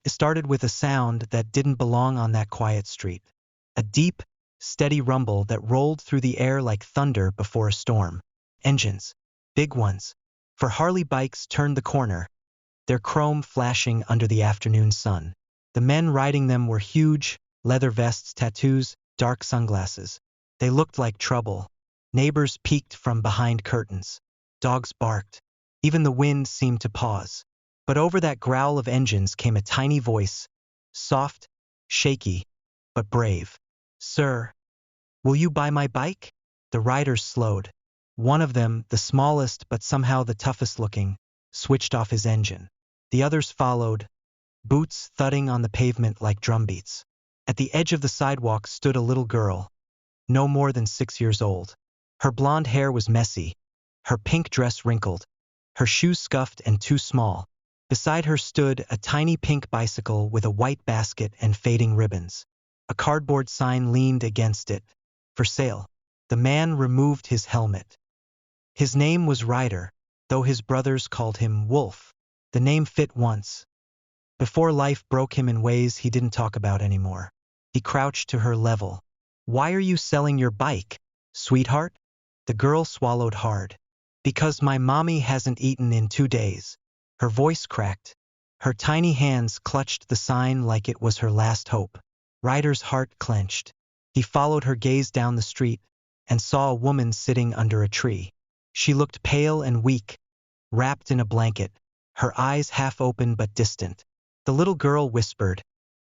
It started with a sound that didn't belong on that quiet street. A deep, steady rumble that rolled through the air like thunder before a storm. Engines. Big ones. For Harley bikes turned the corner, their chrome flashing under the afternoon sun. The men riding them were huge, leather vests, tattoos, dark sunglasses. They looked like trouble. Neighbors peeked from behind curtains. Dogs barked. Even the wind seemed to pause. But over that growl of engines came a tiny voice, soft, shaky, but brave. "Sir, will you buy my bike?" The riders slowed. One of them, the smallest but somehow the toughest looking, switched off his engine. The others followed, boots thudding on the pavement like drumbeats. At the edge of the sidewalk stood a little girl, no more than 6 years old. Her blonde hair was messy, her pink dress wrinkled, her shoes scuffed and too small. Beside her stood a tiny pink bicycle with a white basket and fading ribbons. A cardboard sign leaned against it, "For sale." The man removed his helmet. His name was Ryder, though his brothers called him Wolf. The name fit once. Before life broke him in ways he didn't talk about anymore. He crouched to her level. "Why are you selling your bike, sweetheart?" The girl swallowed hard. "Because my mommy hasn't eaten in 2 days." Her voice cracked. Her tiny hands clutched the sign like it was her last hope. Ryder's heart clenched. He followed her gaze down the street and saw a woman sitting under a tree. She looked pale and weak, wrapped in a blanket, her eyes half open but distant. The little girl whispered,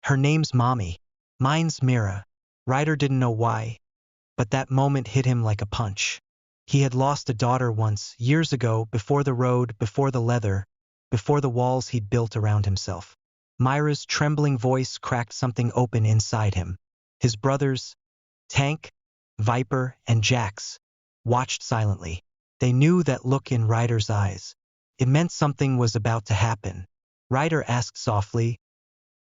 "Her name's Mommy. Mine's Mira." Ryder didn't know why, but that moment hit him like a punch. He had lost a daughter once, years ago, before the road, before the leather, before the walls he'd built around himself. Myra's trembling voice cracked something open inside him. His brothers, Tank, Viper, and Jax, watched silently. They knew that look in Ryder's eyes. It meant something was about to happen. Ryder asked softly,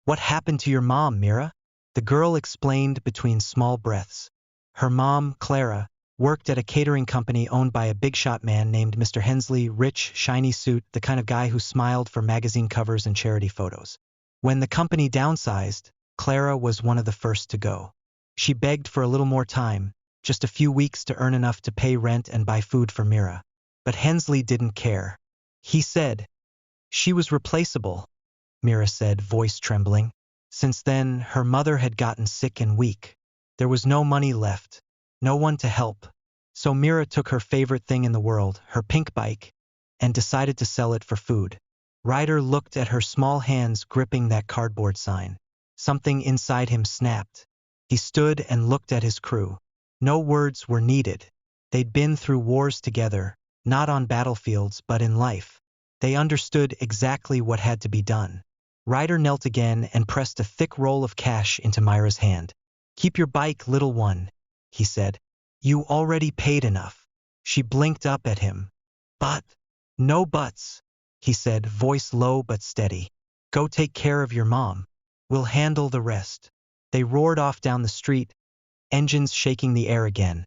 "What happened to your mom, Mira?" The girl explained between small breaths. Her mom, Clara, worked at a catering company owned by a big-shot man named Mr. Hensley, rich, shiny suit, the kind of guy who smiled for magazine covers and charity photos. When the company downsized, Clara was one of the first to go. She begged for a little more time, just a few weeks to earn enough to pay rent and buy food for Mira. But Hensley didn't care. He said, "She was replaceable," Mira said, voice trembling. Since then, her mother had gotten sick and weak. There was no money left, no one to help. So Mira took her favorite thing in the world, her pink bike, and decided to sell it for food. Ryder looked at her small hands gripping that cardboard sign. Something inside him snapped. He stood and looked at his crew. No words were needed. They'd been through wars together, not on battlefields but in life. They understood exactly what had to be done. Ryder knelt again and pressed a thick roll of cash into Myra's hand. "Keep your bike, little one," he said. "You already paid enough." She blinked up at him. "But." "No buts," he said, voice low but steady. "Go take care of your mom. We'll handle the rest." They roared off down the street, engines shaking the air again.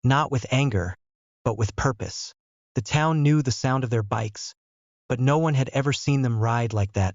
Not with anger, but with purpose. The town knew the sound of their bikes, but no one had ever seen them ride like that.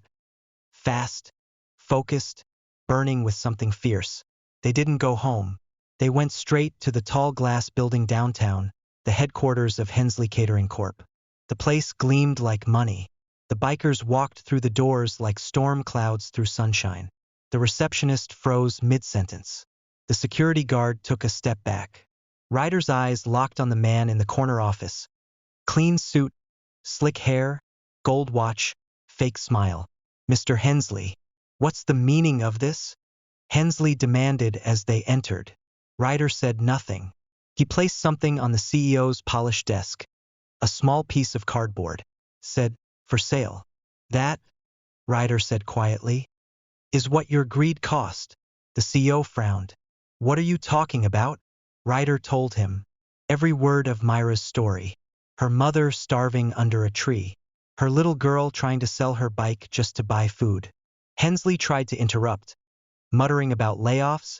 Fast, focused, burning with something fierce. They didn't go home. They went straight to the tall glass building downtown, the headquarters of Hensley Catering Corp. The place gleamed like money. The bikers walked through the doors like storm clouds through sunshine. The receptionist froze mid-sentence. The security guard took a step back. Ryder's eyes locked on the man in the corner office. Clean suit, slick hair, gold watch, fake smile. "Mr. Hensley, what's the meaning of this?" Hensley demanded as they entered. Ryder said nothing. He placed something on the CEO's polished desk. A small piece of cardboard. Said, "For sale." "That," Ryder said quietly, "is what your greed cost." The CEO frowned. "What are you talking about?" Ryder told him. Every word of Myra's story. Her mother starving under a tree. Her little girl trying to sell her bike just to buy food. Hensley tried to interrupt, muttering about layoffs,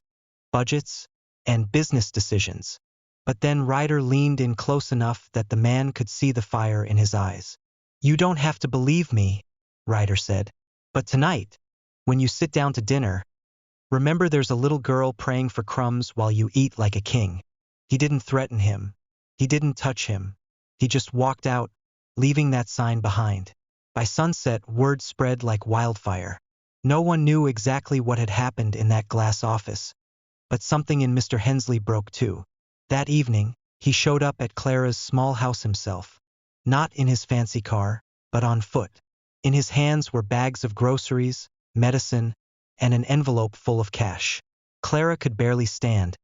budgets, and business decisions. But then Ryder leaned in close enough that the man could see the fire in his eyes. "You don't have to believe me," Ryder said. "But tonight, When you sit down to dinner, remember there's a little girl praying for crumbs while you eat like a king. He didn't threaten him. He didn't touch him. He just walked out, leaving that sign behind. By sunset, word spread like wildfire. No one knew exactly what had happened in that glass office, but something in Mr. Hensley broke too. That evening, he showed up at Clara's small house himself. Not in his fancy car, but on foot. In his hands were bags of groceries, medicine, and an envelope full of cash. Clara could barely stand,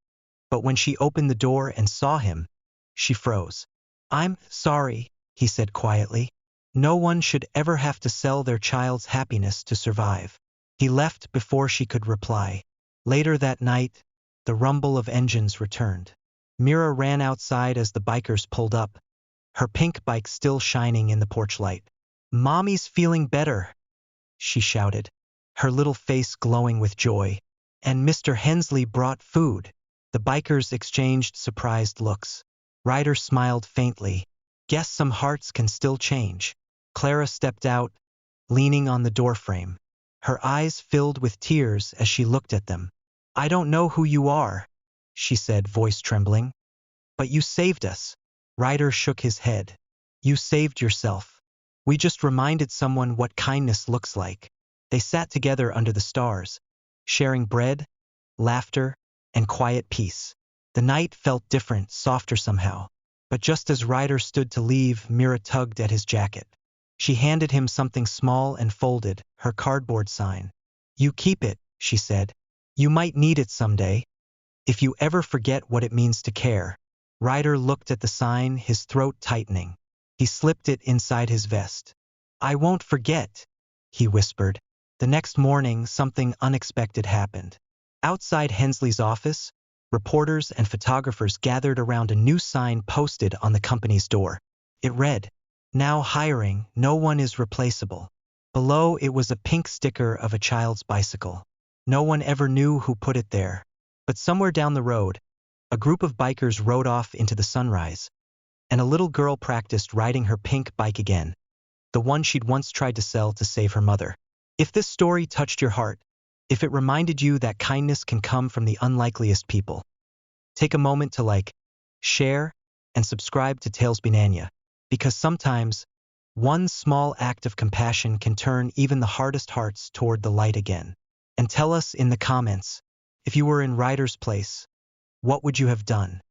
but when she opened the door and saw him, she froze. "I'm sorry," he said quietly. "No one should ever have to sell their child's happiness to survive." He left before she could reply. Later that night, the rumble of engines returned. Mira ran outside as the bikers pulled up, her pink bike still shining in the porch light. "Mommy's feeling better," she shouted, her little face glowing with joy. "And Mr. Hensley brought food." The bikers exchanged surprised looks. Ryder smiled faintly. "Guess some hearts can still change." Clara stepped out, leaning on the doorframe. Her eyes filled with tears as she looked at them. "I don't know who you are," she said, voice trembling. "But you saved us." Ryder shook his head. "You saved yourself. We just reminded someone what kindness looks like." They sat together under the stars, sharing bread, laughter, and quiet peace. The night felt different, softer somehow. But just as Ryder stood to leave, Mira tugged at his jacket. She handed him something small and folded, her cardboard sign. "You keep it," she said. "You might need it someday. If you ever forget what it means to care." Ryder looked at the sign, his throat tightening. He slipped it inside his vest. "I won't forget," he whispered. The next morning, something unexpected happened. Outside Hensley's office, reporters and photographers gathered around a new sign posted on the company's door. It read, "Now hiring, no one is replaceable." Below it was a pink sticker of a child's bicycle. No one ever knew who put it there. But somewhere down the road, a group of bikers rode off into the sunrise, and a little girl practiced riding her pink bike again, the one she'd once tried to sell to save her mother. If this story touched your heart, if it reminded you that kindness can come from the unlikeliest people, take a moment to like, share, and subscribe to Tales Binanya, because sometimes one small act of compassion can turn even the hardest hearts toward the light again. And tell us in the comments, if you were in Ryder's place, what would you have done?